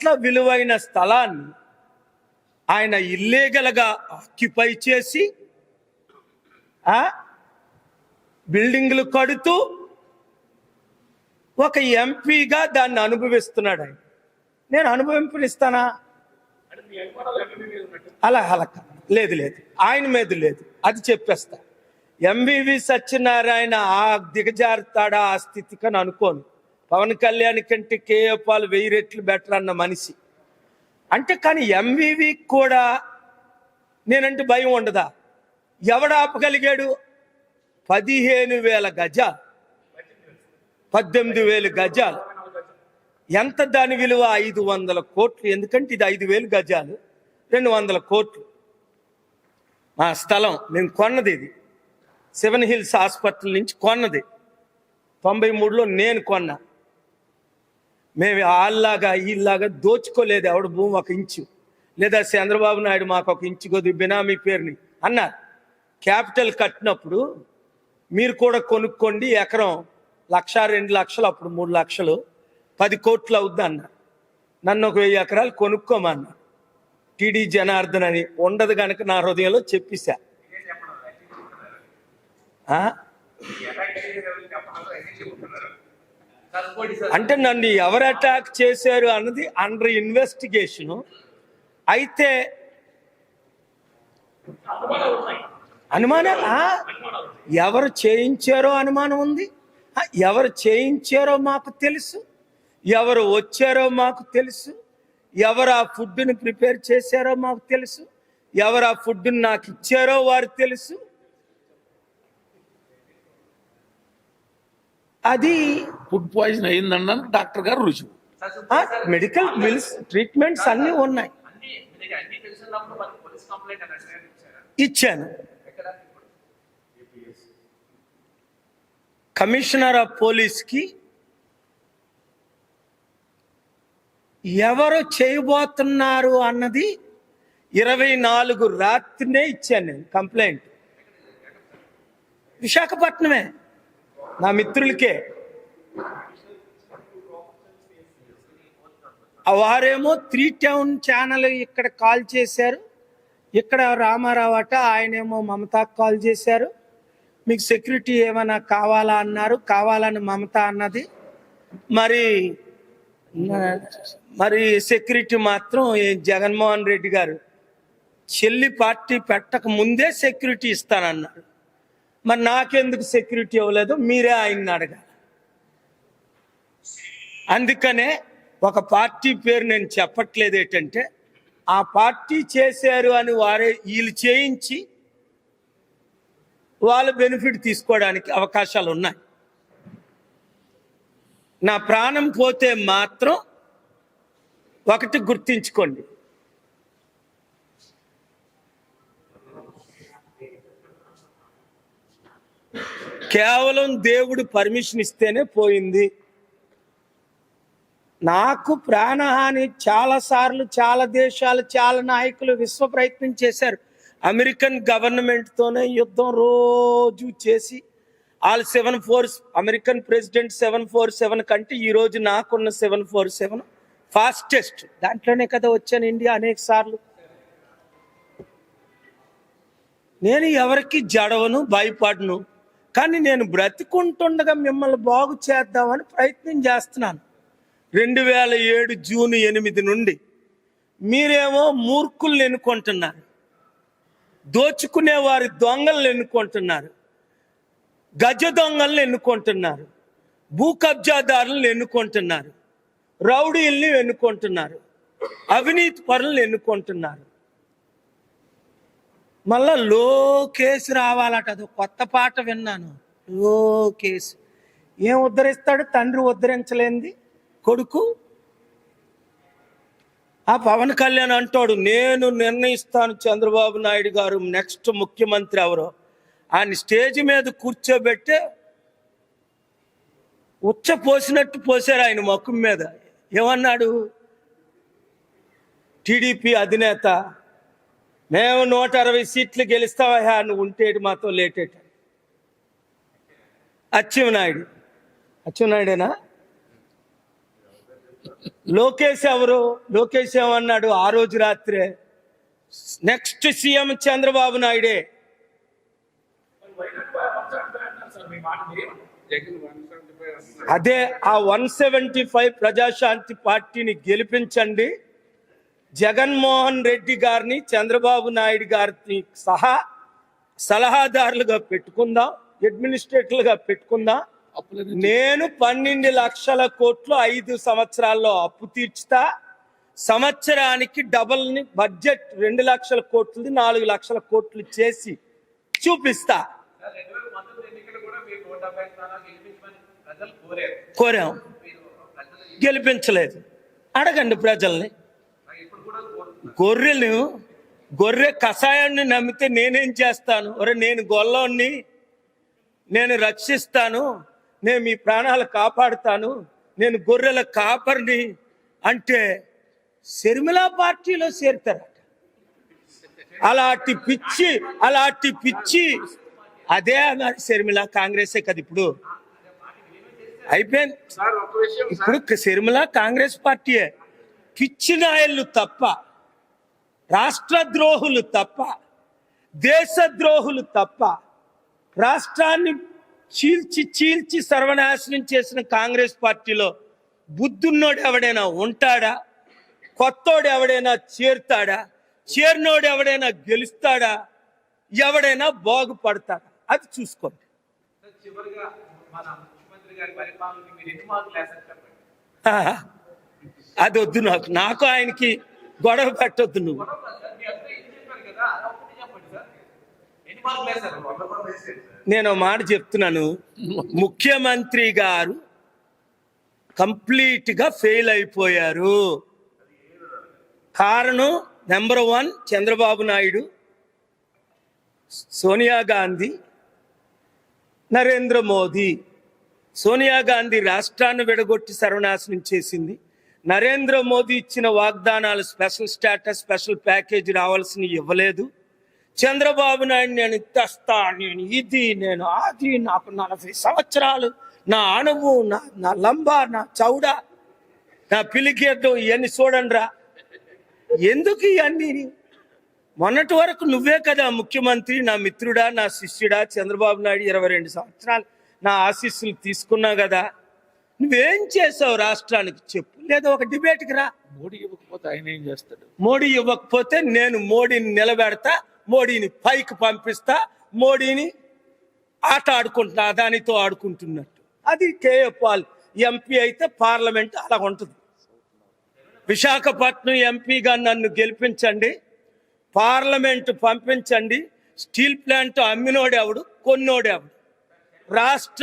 కోట్ల విలువైన స్థలాన్ని ఆయన ఇల్లీగల్గా ఆక్యుపై చేసి బిల్డింగ్లు కడుతూ ఒక ఎంపీగా దాన్ని అనుభవిస్తున్నాడు. ఆయన నేను అనుభవింపనిస్తానా? అలా లేదు ఆయన మీద లేదు, అది చెప్పేస్తా. ఎంవివి సత్యనారాయణ ఆ దిగజారుతాడా ఆ స్థితికి అని అనుకోను. పవన్ కళ్యాణ్ కంటే కేఏ పాల్ 1000 రెట్లు బెటర్ అన్న మనిషి అంటే. కానీ ఎంవివి కూడా నేనంటే భయం ఉండదా? ఎవడు ఆపగలిగాడు? 15,000 గజాలు, 18,000 గజాలు. ఎంత దాని విలువ? 500 కోట్లు. ఎందుకంటే ఇది 5,000 గజాలు, 200 కోట్లు. మా స్థలం నేను కొన్నది, ఇది 7 హిల్స్ హాస్పిటల్ నుంచి కొన్నది. 93లో నేను కొన్నా. మేము వాళ్ళలాగా వీళ్ళలాగా దోచుకోలేదు ఎవడు భూమి 1 ఇంచు. లేదా చంద్రబాబు నాయుడు మాకు 1 ఇంచు కొద్ది బినామీ పేరుని అన్నారు. క్యాపిటల్ కట్టినప్పుడు మీరు కూడా కొనుక్కోండి, ఎకరం 1,00,000 2 లక్షలు, అప్పుడు 3 లక్షలు, 10 కోట్లు అవుద్ది అన్నారు. నన్ను 1,000 ఎకరాలు కొనుక్కోమన్నారు. టీడీ జనార్దన్ అని ఉండదు కనుక నా హృదయంలో చెప్పేశా. అంటే నన్ను ఎవరు అటాక్ చేశారు అన్నది అండర్ ఇన్వెస్టిగేషను. అయితే అనుమానం, ఎవరు చేయించారో అనుమానం ఉంది. ఎవరు చేయించారో మాకు తెలుసు, ఎవరు వచ్చారో మాకు తెలుసు, ఎవరు ఆ ఫుడ్ని ప్రిపేర్ చేశారో మాకు తెలుసు, ఎవరు ఆ ఫుడ్ని నాకు ఇచ్చారో వారు తెలుసు. అది ఫుడ్ పాయిజన్ అయిందన్న డాక్టర్ గారు రుజువు. మెడికల్ బిల్స్, ట్రీట్మెంట్స్ అన్నీ ఉన్నాయి. ఇచ్చాను. కమిషనర్ ఆఫ్ పోలీస్కి ఎవరు చేయబోతున్నారు అన్నది 24 రాత్రినే ఇచ్చాను నేను కంప్లైంట్. విశాఖపట్నమే, నా మిత్రులకే. వారేమో 3 టౌన్ ఛానల్ ఇక్కడ కాల్ చేశారు, ఇక్కడ రామారావు అట, ఆయనేమో మమతాకు కాల్ చేశారు. మీకు సెక్యూరిటీ ఏమైనా కావాలా అన్నారు. కావాలని మమత అన్నది. మరి సెక్యూరిటీ మాత్రం జగన్మోహన్ రెడ్డి గారు చెల్లి పార్టీ పెట్టక ముందే సెక్యూరిటీ ఇస్తానన్నారు. మరి నాకెందుకు సెక్యూరిటీ ఇవ్వలేదు? మీరే ఆయన్ని అడగాలి. అందుకనే ఒక పార్టీ పేరు నేను చెప్పట్లేదు. ఏంటంటే ఆ పార్టీ చేశారు అని వీళ్ళు చేయించి వాళ్ళ బెనిఫిట్ తీసుకోవడానికి అవకాశాలు ఉన్నాయి. నా ప్రాణం పోతే మాత్రం ఒకటి గుర్తించుకోండి, కేవలం దేవుడు పర్మిషన్ ఇస్తేనే పోయింది. నాకు ప్రాణహాని చాలాసార్లు చాలా దేశాలు, చాలా నాయకులు విశ్వ ప్రయత్నం చేశారు. అమెరికన్ గవర్నమెంట్తోనే యుద్ధం రోజు చేసి వాళ్ళు 747, అమెరికన్ ప్రెసిడెంట్ 747 కంటే ఈరోజు నాకున్న 747 ఫాస్టెస్ట్. దాంట్లోనే కదా వచ్చాను ఇండియా అనేక సార్లు. నేను ఎవరికి జడవను, భయపడను. కానీ నేను బ్రతికుంటుండగా మిమ్మల్ని బాగు చేద్దామని ప్రయత్నం చేస్తున్నాను. 2007 జూన్ 8 నుండి మీరేమో మూర్ఖుల్ని ఎన్నుకుంటున్నారు, దోచుకునే వారి దొంగలను ఎన్నుకుంటున్నారు, గజ దొంగలను ఎన్నుకుంటున్నారు, భూ కబ్జాదారులను ఎన్నుకుంటున్నారు, రౌడీల్ని ఎన్నుకుంటున్నారు, అవినీతి పరులను ఎన్నుకుంటున్నారు. మళ్ళా లో కేసు రావాలట. అది కొత్త పాట విన్నాను. లో కేసు ఏం ఉద్ధరిస్తాడు? తండ్రి ఉద్ధరించలేంది కొడుకు. ఆ పవన్ కళ్యాణ్ అంటాడు, నేను నిర్ణయిస్తాను చంద్రబాబు నాయుడు గారు నెక్స్ట్ ముఖ్యమంత్రి ఎవరో. ఆయన స్టేజ్ మీద కూర్చోబెట్టే ఉచ్చ పోసినట్టు పోసారు ఆయన ముఖం మీద. ఏమన్నాడు? టీడీపీ అధినేత, మేము 160 సీట్లు గెలుస్తావా, నువ్వు ఉంటేటి మాతో లేటేట. అచ్చెన్నాయుడేనా? లోకేష్ ఎవరు? లోకేష్ ఏమన్నాడు ఆ రోజు రాత్రే? నెక్స్ట్ సీఎం చంద్రబాబు నాయుడే. అదే ఆ 175 ప్రజాశాంతి పార్టీని గెలిపించండి, జగన్మోహన్ రెడ్డి గారిని చంద్రబాబు నాయుడు గారిని సహా సలహాదారులుగా పెట్టుకుందాం, అడ్మినిస్ట్రేటర్లుగా పెట్టుకుందాం. నేను 12 లక్షల కోట్లు 5 సంవత్సరాల్లో అప్పు తీర్చుతా. సంవత్సరానికి డబల్ ని బడ్జెట్ 2 లక్షల కోట్లు 4 లక్షల కోట్లు చేసి చూపిస్తా. కోరాం, గెలిపించలేదు. అడగండి ప్రజల్ని. గొర్రె కషాయాన్ని నమ్మితే నేనేం చేస్తాను? ఒరే, నేను గొల్లోని, నేను రక్షిస్తాను, నేను మీ ప్రాణాలు కాపాడుతాను, నేను గొర్రెల కాపరిని అంటే శర్మిలా పార్టీలో చేరుతారట. అలాంటి పిచ్చి అదే మరి శర్మిలా కాంగ్రెసే కదా ఇప్పుడు అయిపోయింది. ఇప్పుడు శర్మిలా కాంగ్రెస్ పార్టీయే. పిచ్చి నాయళ్ళు తప్ప, రాష్ట్రద్రోహులు తప్ప, దేశద్రోహులు తప్ప, రాష్ట్రాన్ని చీల్చి సర్వనాశనం చేసిన కాంగ్రెస్ పార్టీలో బుద్ధున్నోడు ఎవడైనా ఉంటాడా? కొత్తోడు ఎవడైనా చేరుతాడా? చేరినోడు ఎవడైనా గెలుస్తాడా? ఎవడైనా బాగుపడతాడా? అది చూసుకోండి. అది వద్దు నాకు ఆయనకి గొడవ పెట్టొద్దు. నువ్వు నేను మాట చెప్తున్నాను, ముఖ్యమంత్రి గారు కంప్లీట్ గా ఫెయిల్ అయిపోయారు. కారణం నెంబర్ 1 చంద్రబాబు నాయుడు, సోనియా గాంధీ, నరేంద్ర మోదీ. సోనియా గాంధీ రాష్ట్రాన్ని విడగొట్టి సర్వనాశనం చేసింది. నరేంద్ర మోదీ ఇచ్చిన వాగ్దానాలు స్పెషల్ స్టేటస్, స్పెషల్ ప్యాకేజీ రావాల్సిన ఇవ్వలేదు. చంద్రబాబు నాయుడు నేను తెస్తా, నేను ఇది, నేను అది, నాకు 40 సంవత్సరాలు, నా అణువు, నా లంబా, నా చౌడ, నా పిలికేద్దాం, ఇవన్నీ చూడండి రా. ఎందుకు ఇవన్నీ? మొన్నటి వరకు నువ్వే కదా ముఖ్యమంత్రి, నా మిత్రుడా, నా శిష్యుడా. చంద్రబాబు నాయుడు 22 సంవత్సరాలు నా ఆశీస్సులు తీసుకున్నావు కదా. నువ్వేం చేసావు రాష్ట్రానికి చెప్పు, లేదా ఒక డిబేట్కి రా. మోడీ ఇవ్వకపోతే ఆయన ఏం చేస్తాడు? మోడీ ఇవ్వకపోతే నేను మోడీని నిలబెడతా, మోడీని పైకి పంపిస్తా, మోడీని ఆట ఆడుకుంటున్నా, అదానితో ఆడుకుంటున్నట్టు. అది కేఏ పాల్ ఎంపీ అయితే పార్లమెంట్ అలా ఉంటుంది. విశాఖపట్నం ఎంపీగా నన్ను గెలిపించండి, పార్లమెంట్ పంపించండి. స్టీల్ ప్లాంట్ అమ్మినోడెవడు, కొన్నోడెవడు? రాష్ట్ర